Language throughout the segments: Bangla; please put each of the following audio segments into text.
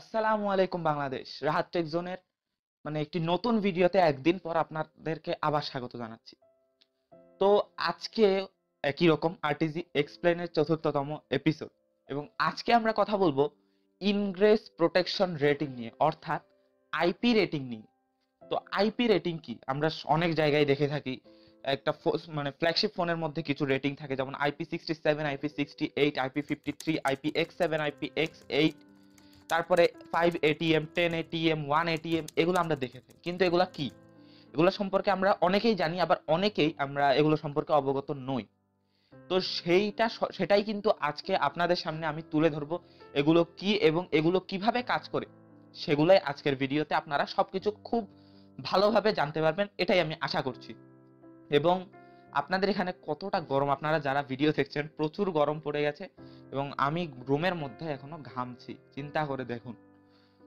আসসালামু আলাইকুম বাংলাদেশ। রাহাত্তেক জোনের একটি নতুন ভিডিওতে একদিন পর আপনাদেরকে আবার স্বাগত জানাচ্ছি। তো আজকে একই রকম আরটিজি এক্সপ্লেনের ৪র্থতম এপিসোড এবং আজকে আমরা কথা বলবো ইনগ্রেস প্রোটেকশন রেটিং নিয়ে, অর্থাৎ আইপি রেটিং নিয়ে। তো আইপি রেটিং কি? আমরা অনেক জায়গায় দেখে থাকি একটা ফ্ল্যাগশিপ ফোনের মধ্যে কিছু রেটিং থাকে, যেমন IP67, IP68, IP53, IPX7, IPX8, তারপরে 5 ATM, 10 ATM, 1 ATM, এগুলো আমরা দেখে থাকি। কিন্তু এগুলা কি? এগুলো সম্পর্কে আমরা অনেকেই জানি, আবার অনেকেই আমরা এগুলো সম্পর্কে অবগত নই। তো সেটাই কিন্তু আজকে আপনাদের সামনে আমি তুলে ধরবো। এগুলো কি এবং এগুলো কিভাবে কাজ করে, সেগুলাই আজকের ভিডিওতে আপনারা সবকিছু খুব ভালোভাবে জানতে পারবেন, এটাই আমি আশা করছি। এবং আপনাদের এখানে কতটা গরম, আপনারা যারা ভিডিও দেখছেন, প্রচুর গরম পড়ে গেছে এবং আমি রুমের মধ্যে এখনো ঘামছি, চিন্তা করে দেখুন।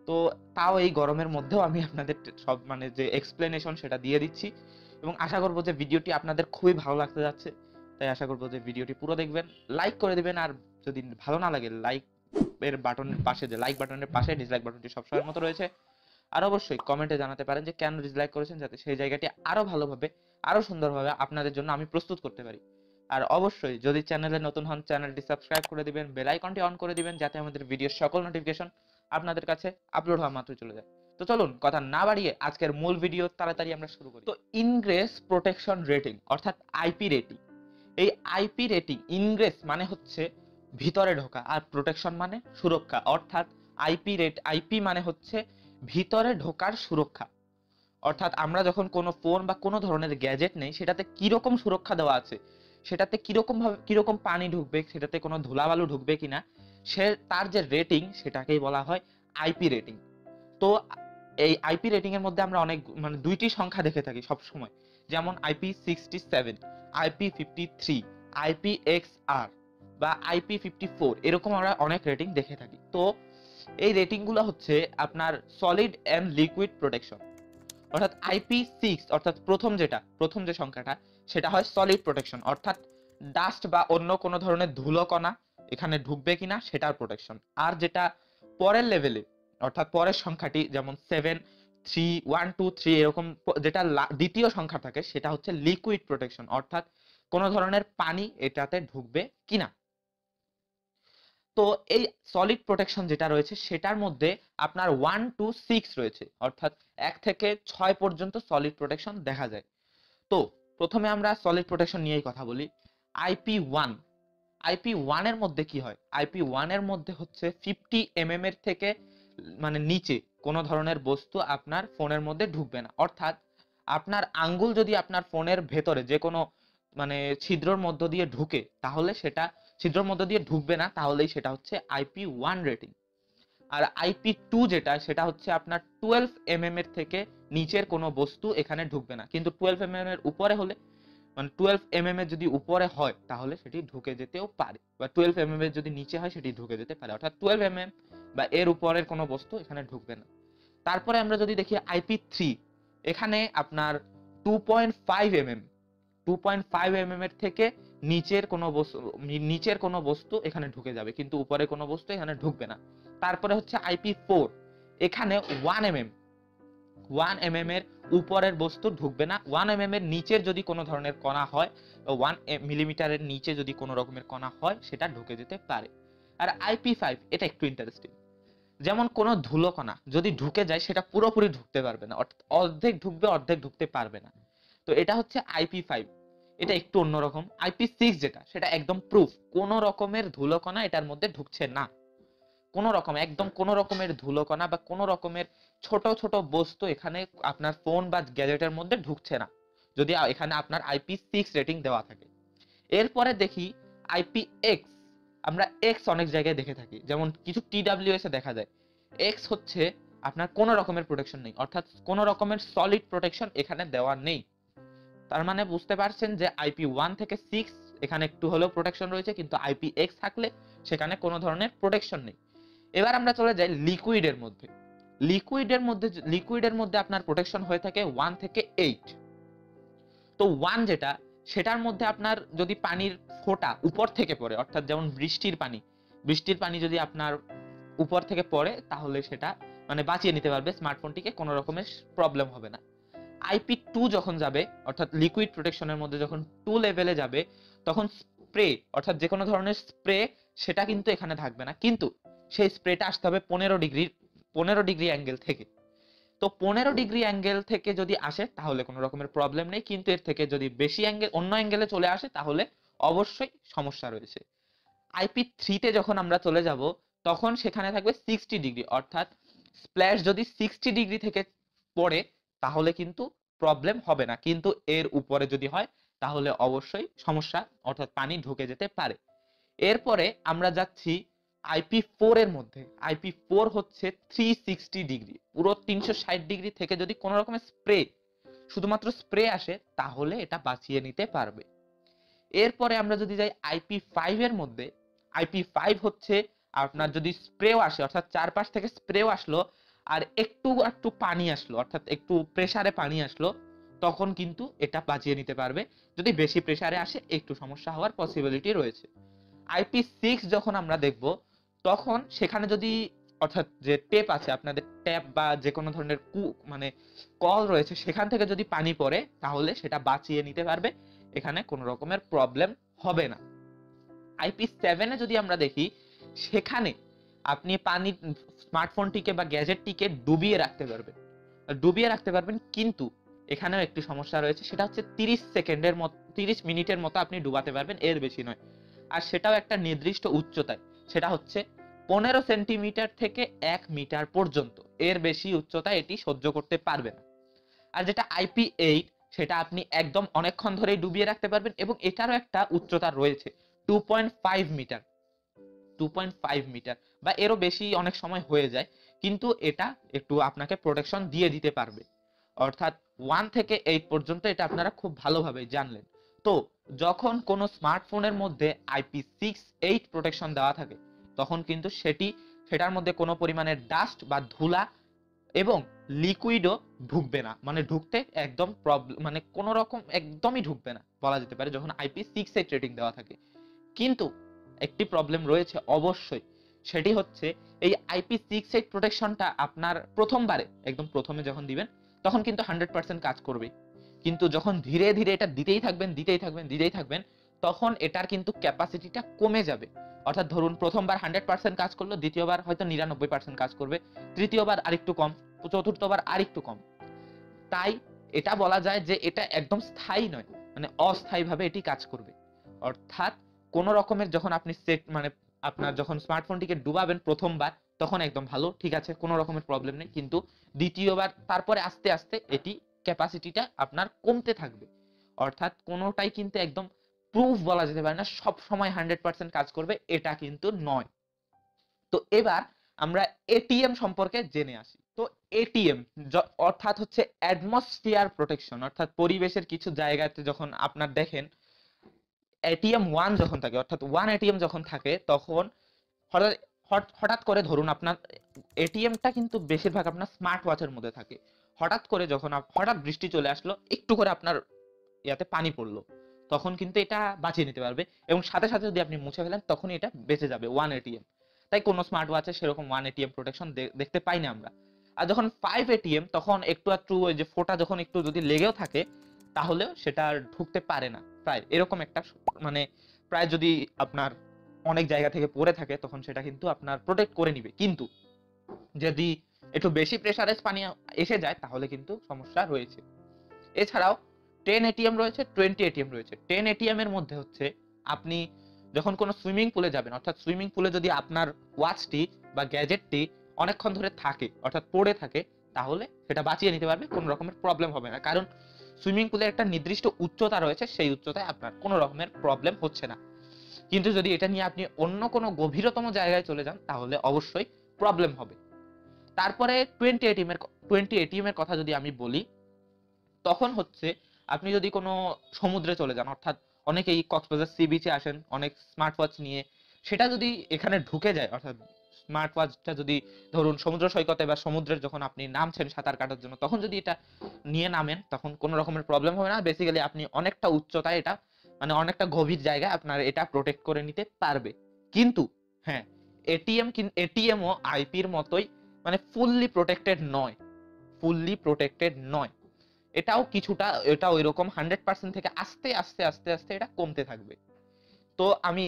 তো তাও এই গরমের মধ্যেও আমি আপনাদের সব যে এক্সপ্লেনেশন সেটা দিয়ে দিচ্ছি এবং আশা করব যে ভিডিওটি আপনাদের খুবই ভালো লাগতে যাচ্ছে। তাই আশা করব যে ভিডিওটি পুরো দেখবেন, লাইক করে দিবেন, আর যদি ভালো না লাগে লাইক এর বাটনের পাশে, যে লাইক বাটনের পাশে ডিসলাইক বাটনটি সবসময়ের মতো রয়েছে। আর অবশ্যই কমেন্টে জানাতে পারেন যে কেন ডিসলাইক করেছেন, যাতে সেই জায়গাটি আরো ভালোভাবে, আরো সুন্দরভাবে আপনাদের জন্য আমি প্রস্তুত করতে পারি। আর অবশ্যই যদি চ্যানেলে নতুন হন, চ্যানেলটি সাবস্ক্রাইব করে দিবেন, বেল আইকনটি অন করে দিবেন, যাতে আমাদের ভিডিওর সকল নোটিফিকেশন আপনাদের কাছে আপলোড হওয়া মাত্রই চলে যায়। তো চলুন কথা না বাড়িয়ে আজকের মূল ভিডিও তাড়াতাড়ি আমরা শুরু করি। তো ইনগ্রেস প্রোটেকশন রেটিং অর্থাৎ আইপি রেটিং। এই আইপি রেটিং, ইনগ্রেস মানে হচ্ছে ভিতরে ঢোকা, আর প্রোটেকশন মানে সুরক্ষা, অর্থাৎ আইপি মানে হচ্ছে ভিতরে ঢোকার সুরক্ষা। অর্থাৎ আমরা যখন কোনো ফোন বা কোনো ধরনের গ্যাজেট নেই, সেটাতে কিরকম সুরক্ষা দেওয়া আছে, সেটাতে কিরকম পানি ঢুকবে, সেটাতে কোনো ধুলাবালু ঢুকবে কিনা, তার যে রেটিং, সেটাকেই বলা হয় আইপি রেটিং। তো এই আইপি রেটিং এর মধ্যে আমরা অনেক দুইটি সংখ্যা দেখে থাকি সব সময়, যেমন IP67, IP53, IPXR বা IP54, এরকম আমরা অনেক রেটিং দেখে থাকি। তো এই রেটিং গুলো হচ্ছে আপনার সলিড এন্ড লিকুইড প্রোটেকশন। অর্থাৎ IP6, অর্থাৎ প্রথম যে সংখ্যাটা, সেটা হয় সলিড প্রোটেকশন, অর্থাৎ ডাস্ট বা অন্য কোনো ধরনের ধুলোকণা এখানে ঢুকবে কিনা সেটার প্রোটেকশন। আর যেটা পরের লেভেলে, অর্থাৎ পরের সংখ্যাটি, যেমন 7, 3, 1, 2, 3, এরকম যেটা দ্বিতীয় সংখ্যা থাকে, সেটা হচ্ছে লিকুইড প্রোটেকশন, অর্থাৎ কোনো ধরনের পানি এটাতে ঢুকবে কিনা। তো এই সলিড প্রোটেকশন যেটা রয়েছে, সেটার মধ্যে আপনার 1 to 6 রয়েছে, অর্থাৎ 1 থেকে 6 পর্যন্ত সলিড প্রোটেকশন দেখা যায়। তো প্রথমে আমরা সলিড প্রোটেকশন নিয়েই কথা বলি। IP1, IP1 এর মধ্যে কি হয়? IP1 এর মধ্যে হচ্ছে 50 mm এর থেকে নিচে কোনো ধরনের বস্তু আপনার ফোনের মধ্যে ঢুকবে না। অর্থাৎ আপনার আঙ্গুল যদি আপনার ফোনের ভেতরে যে কোনো ছিদ্রর মধ্য দিয়ে ঢুকে, তাহলে সেটা ছিদ্রর মধ্য দিয়ে ঢুকবে না, তাহলেই সেটা হচ্ছে IP1 রেটিং। আর IP2 যেটা, সেটা হচ্ছে আপনার 12 mm এর থেকে নিচের কোনো বস্তু এখানে ঢুকবে না। কিন্তু 12 mm এর উপরে হলে, 12 mm এর যদি উপরে হয়, তাহলে সেটি ঢুকে যেতেও পারে, বা 12 mm এর যদি নিচে হয়, সেটি ঢুকে যেতে পারে। অর্থাৎ 12 mm বা এর উপরের কোনো বস্তু এখানে ঢুকবে না। তারপরে আমরা যদি দেখি IP3, এখানে আপনার 2.5 mm, 2.5 mm এর থেকে নিচের কোনো বস্তু এখানে ঢুকে যাবে, কিন্তু উপরে কোনো বস্তু এখানে ঢুকবে না। তারপরে হচ্ছে IP4, এখানে 1 mm, 1 mm এর উপরের বস্তু ঢুকবে না। 1 mm এর নিচের যদি কোনো ধরনের কণা হয়, 1 মিলিমিটারের নিচে যদি কোনো রকমের কণা হয়, সেটা ঢুকে যেতে পারে। আর IP5, এটা একটু ইন্টারেস্টিং। যেমন কোনো ধুলোকণা যদি ঢুকে যায়, সেটা পুরোপুরি ঢুকতে পারবে না, অর্থাৎ অর্ধেক ঢুকবে, অর্ধেক ঢুকতে পারবে না। তো এটা হচ্ছে IP5, এটা একটু অন্যরকম। IP6 যেটা, সেটা একদম প্রুফ, কোনো রকমের ধুলোকণা এটার মধ্যে ঢুকছে না। একদম কোনো রকমের ধুলোকণা বা কোনো রকমের ছোট ছোট বস্তু এখানে আপনার ফোন বা গ্যাজেটের মধ্যে ঢুকছে না, যদি এখানে আপনার IP6 রেটিং দেওয়া থাকে। এরপরে দেখি IPX, আমরা এক্স অনেক জায়গায় দেখে থাকি, যেমন কিছু TWS এ দেখা যায়। এক্স হচ্ছে আপনার কোনো রকমের প্রোটেকশন নেই, অর্থাৎ কোনো রকমের সলিড প্রোটেকশন এখানে দেওয়া নেই। তার মানে বুঝতে পারছেন যে IP1 থেকে 6 এখানে একটু হলেও প্রোটেকশন রয়েছে, কিন্তু IPX থাকলে সেখানে কোনো ধরনের প্রোটেকশন নেই। এবার আমরা চলে যাই লিকুইডের মধ্যে। লিকুইডের মধ্যে আপনার প্রোটেকশন হয়ে থাকে 1 থেকে 8। তো 1 যেটা, সেটার মধ্যে আপনার যদি পানির ফোঁটা উপর থেকে পড়ে, অর্থাৎ যেমন বৃষ্টির পানি যদি আপনার উপর থেকে পড়ে তাহলে সেটা মানে বাঁচিয়ে নিতে পারবে স্মার্টফোনটিকে, কোনো রকমের প্রবলেম হবে না। IP2 যখন যাবে অর্থাৎ লিকুইড প্রোটেকশনের মধ্যে যখন 2 লেভেলে যাবে, তখন স্প্রে অর্থাৎ যে কোনো ধরনের স্প্রে সেটা কিন্তু এখানে থাকবে না, কিন্তু সেই স্প্রেটা আসতে হবে 15 ডিগ্রি অ্যাঙ্গেল থেকে। তো 15 ডিগ্রি অ্যাঙ্গেল থেকে যদি আসে তাহলে কোনো রকমের প্রবলেম নেই, কিন্তু এর থেকে যদি বেশি অ্যাঙ্গেল অন্য অ্যাঙ্গেলে চলে আসে তাহলে অবশ্যই সমস্যা রয়েছে। IP3 তে যখন আমরা চলে যাব তখন সেখানে থাকবে 60 ডিগ্রি, অর্থাৎ স্প্ল্যাশ যদি 60 ডিগ্রি থেকে পড়ে তাহলে কিন্তু প্রবলেম হবে না, কিন্তু এর উপরে যদি হয় তাহলে অবশ্যই সমস্যা, অর্থাৎ পানি ঢুকে যেতে পারে। এরপরে আমরা যাচ্ছি IP4 এর মধ্যে। IP4 হচ্ছে 360 ডিগ্রি, পুরো 360 ডিগ্রি থেকে যদি কোনো রকমের স্প্রে, শুধুমাত্র স্প্রে আসে তাহলে এটা বাঁচিয়ে নিতে পারবে। এরপরে আমরা যদি যাই IP5 এর মধ্যে, IP5 হচ্ছে আপনার যদি স্প্রেও আসে অর্থাৎ চারপাশ থেকে স্প্রেও আসলো আর একটু একটু পানি আসলো অর্থাৎ একটু প্রেসারে পানি আসলো, তখন কিন্তু এটা বাঁচিয়ে নিতে পারবে। যদি বেশি প্রেসারে আসে একটু সমস্যা হওয়ার পসিবিলিটি রয়েছে। IP6 যখন আমরা দেখব তখন সেখানে যদি অর্থাৎ যে টেপ আছে আপনাদের, ট্যাপ বা যে কোনো ধরনের মানে কল রয়েছে সেখান থেকে যদি পানি পড়ে তাহলে সেটা বাঁচিয়ে নিতে পারবে, এখানে কোনো রকমের প্রবলেম হবে না। IP7 এ যদি আমরা দেখি সেখানে আপনি পানি স্মার্টফোনটিকে বা গ্যাজেটটিকে ডুবিয়ে রাখতে পারবেন, কিন্তু এখানেও একটি সমস্যা রয়েছে, সেটা হচ্ছে 30 মিনিটের মতো আপনি ডুবাতে পারবেন, এর বেশি নয়। আর সেটাও একটা নির্দিষ্ট উচ্চতায়, সেটা হচ্ছে 15 সেন্টিমিটার থেকে 1 মিটার পর্যন্ত, এর বেশি উচ্চতা এটি সহ্য করতে পারবে না। আর যেটা IP8 সেটা আপনি একদম অনেকক্ষণ ধরেই ডুবিয়ে রাখতে পারবেন, এবং এটারও একটা উচ্চতা রয়েছে 2.5 মিটার, 2.5 মিটার বা এরও বেশি অনেক সময় হয়ে যায়, কিন্তু এটা একটু আপনাকে প্রোটেকশন দিয়ে দিতে পারবে। অর্থাৎ 1 থেকে 8 পর্যন্ত এটা আপনারা খুব ভালোভাবে জানলেন। তো যখন কোনো স্মার্টফোনের মধ্যে IP6-8 প্রোটেকশন দেওয়া থাকে তখন কিন্তু সেটার মধ্যে কোনো পরিমাণের ডাস্ট বা ধুলা এবং লিকুইডও ঢুকবে না, মানে ঢুকতে একদম প্রবলেম, মানে কোনো রকম একদমই ঢুকবে না বলা যেতে পারে যখন IP6-8 রেটিং দেওয়া থাকে। কিন্তু একটি প্রবলেম রয়েছে অবশ্যই, সেটি হচ্ছে এই IP6-8 প্রোটেকশনটা আপনার প্রথমবারে একদম প্রথমে যখন দিবেন তখন কিন্তু 100% কাজ করবে, কিন্তু যখন ধীরে ধীরে এটা দিতেই থাকবেন তখন এটার কিন্তু ক্যাপাসিটিটা কমে যাবে। অর্থাৎ ধরুন প্রথমবার 100% কাজ করলো, দ্বিতীয়বার হয়তো 99% কাজ করবে, তৃতীয়বার আরেকটু কম, চতুর্থবার আরেকটু কম। তাই এটা বলা যায় যে এটা একদম স্থায়ী নয়, মানে অস্থায়ীভাবে এটি কাজ করবে। অর্থাৎ কোন রকমের যখন আপনি মানে আপনার যখন স্মার্টফোনটিকে ডুবাবেন প্রথমবার তখন একদম ভালো, ঠিক আছে, কোনো রকমের প্রবলেম নেই, কিন্তু দ্বিতীয়বার তারপরে আস্তে আস্তে এটি ক্যাপাসিটিটা আপনার কমতে থাকবে। অর্থাৎ কোনোটাই কিন্তু একদম প্রুফ বলা যেতে পারে না সব সময় 100% কাজ করবে, এটা কিন্তু নয়। তো এবার আমরা এটিএম সম্পর্কে জেনে আসি। তো এটিএম অর্থাৎ হচ্ছে অ্যাটমসফিয়ার প্রোটেকশন, অর্থাৎ পরিবেশের কিছু জায়গাতে যখন আপনার দেখেন এটিএম 1 যখন থাকে অর্থাৎ 1 এটিএম যখন থাকে তখন হঠাৎ হঠাৎ করে ধরুন আপনার এটিএমটা কিন্তু বেশিরভাগ আপনার স্মার্ট ওয়াচের মধ্যে থাকে, হঠাৎ করে যখন হঠাৎ বৃষ্টি চলে আসলো, একটু করে আপনার ইয়াতে পানি পড়লো, তখন কিন্তু এটা বাঁচিয়ে নিতে পারবে, এবং সাথে সাথে যদি আপনি মুছে ফেলেন তখনই এটা বেঁচে যাবে 1 এটিএম। তাই কোনো স্মার্ট ওয়াচে সেরকম 1 এটিএম প্রোটেকশন দেখতে পাই না আমরা। আর যখন 5 এটিএম তখন একটু ওই যে ফোঁটা যখন একটু যদি লেগেও থাকে তাহলেও সেটা আর ঢুকতে পারে না, প্রায় এরকম একটা মানে প্রায় যদি আপনার অনেক জায়গা থেকে পড়ে থাকে তখন সেটা কিন্তু আপনার প্রোটেক্ট করে নিবে, কিন্তু যদি একটু বেশি প্রেসারাইজ পানি এসে যায় তাহলে কিন্তু সমস্যা রয়েছে। এছাড়াও 10 এটিএম রয়েছে, 20 এটিএম রয়েছে। 10 এটিএম এর মধ্যে হচ্ছে আপনি যখন কোনো সুইমিং পুলে যাবেন, অর্থাৎ সুইমিং পুলে যদি আপনার ওয়াচটি বা গ্যাজেটটি অনেকক্ষণ ধরে থাকে অর্থাৎ পড়ে থাকে তাহলে সেটা বাঁচিয়ে নিতে পারবে, কোনো রকমের প্রবলেম হবে না, কারণ সুইমিং পুলের একটা নির্দিষ্ট উচ্চতা রয়েছে, সেই উচ্চতায় আপনার কোনো রকমের প্রবলেম হচ্ছে না। কিন্তু যদি এটা নিয়ে আপনি অন্য কোনো গভীরতম জায়গায় চলে যান তাহলে অবশ্যই প্রবলেম হবে। তারপরে 20 এটিএম এর কথা যদি আমি বলি, তখন হচ্ছে আপনি যদি কোনো সমুদ্রে চলে যান, অর্থাৎ অনেকেই কক্সবাজার সি বিচে আসেন অনেক স্মার্ট ওয়াচ নিয়ে, সেটা যদি এখানে ঢুকে যায়, অর্থাৎ স্মার্ট ওয়াচটা যদি ধরুন সমুদ্র সৈকতে বা সমুদ্রের যখন আপনি নামছেন সাঁতার কাটার জন্য তখন যদি এটা নিয়ে নামেন তখন কোনো রকমের প্রবলেম হবে না। বেসিক্যালি আপনি অনেকটা উচ্চতায় এটা মানে অনেকটা গভীর জায়গায় আপনার এটা প্রোটেক্ট করে নিতে পারবে। কিন্তু হ্যাঁ, এটিএমও আইপির মতোই মানে ফুললি প্রোটেক্টেড নয়। এটাও কিছুটা, এটা ওইরকম 100% থেকে আস্তে আস্তে আস্তে আস্তে এটা কমতে থাকবে। তো আমি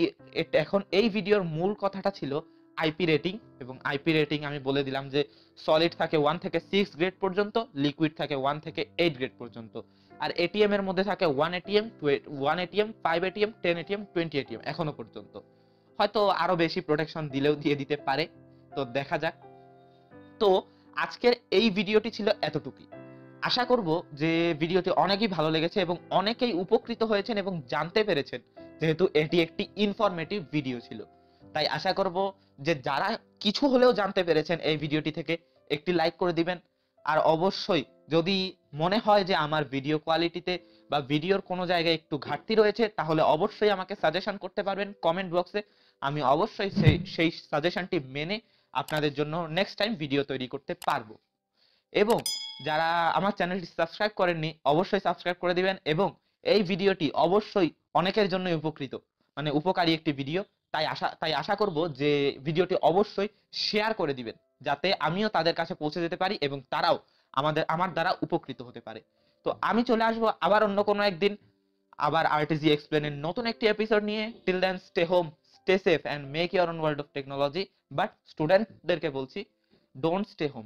এখন এই ভিডিওর মূল কথাটা ছিল আইপি রেটিং, এবং আইপি রেটিং আমি বলে দিলাম যে সলিড থাকে 1 থেকে 6 গ্রেড পর্যন্ত, লিকুইড থাকে 1 থেকে 8 গ্রেড পর্যন্ত, আর এটিএম এর মধ্যে থাকে 1 এটিএম, 5 এটিএম, 10 এটিএম, 20 এটিএম এখনো পর্যন্ত। হয়তো আরো বেশি প্রোটেকশন দিলেও দিয়ে দিতে পারে, তো দেখা যাক। তো আজকের এই ভিডিওটি ছিল এতটুকুই। আশা করব যে ভিডিওটি অনেকই ভালো লেগেছে এবং অনেকেই উপকৃত হয়েছেন এবং জানতে পেরেছেন, যেহেতু এটি একটি ইনফরমেটিভ ভিডিও ছিল। তাই আশা করব যে যারা কিছু হলেও জানতে পেরেছেন এই ভিডিওটি থেকে, একটি লাইক করে দিবেন। আর অবশ্যই যদি মনে হয় যে আমার ভিডিও কোয়ালিটিতে বা ভিডিওর কোনো জায়গায় একটু ঘাটতি রয়েছে, তাহলে অবশ্যই আমাকে সাজেশন করতে পারবেন কমেন্ট বক্সে। আমি অবশ্যই সেই সাজেশনটি মেনে আপনাদের জন্য নেক্সট টাইম ভিডিও তৈরি করতে পারবো। এবং যারা আমার চ্যানেলটি সাবস্ক্রাইব করেননি, অবশ্যই সাবস্ক্রাইব করে দিবেন। এবং এই ভিডিওটি অবশ্যই অনেকের জন্য উপকৃত, মানে উপকারী একটি ভিডিও। তাই আশা করব যে ভিডিওটি অবশ্যই শেয়ার করে দিবেন, যাতে আমিও তাদের কাছে পৌঁছে যেতে পারি এবং তারাও আমার দ্বারা উপকৃত হতে পারে। তো আমি চলে আসবো আবার অন্য কোনো একদিন, আবার আরটিজি এক্সপ্লেনের নতুন একটি এপিসোড নিয়ে। Till then, stay home, stay safe, and make your own world of technology. But স্টুডেন্টদেরকে বলছি, ডোন্ট স্টে হোম।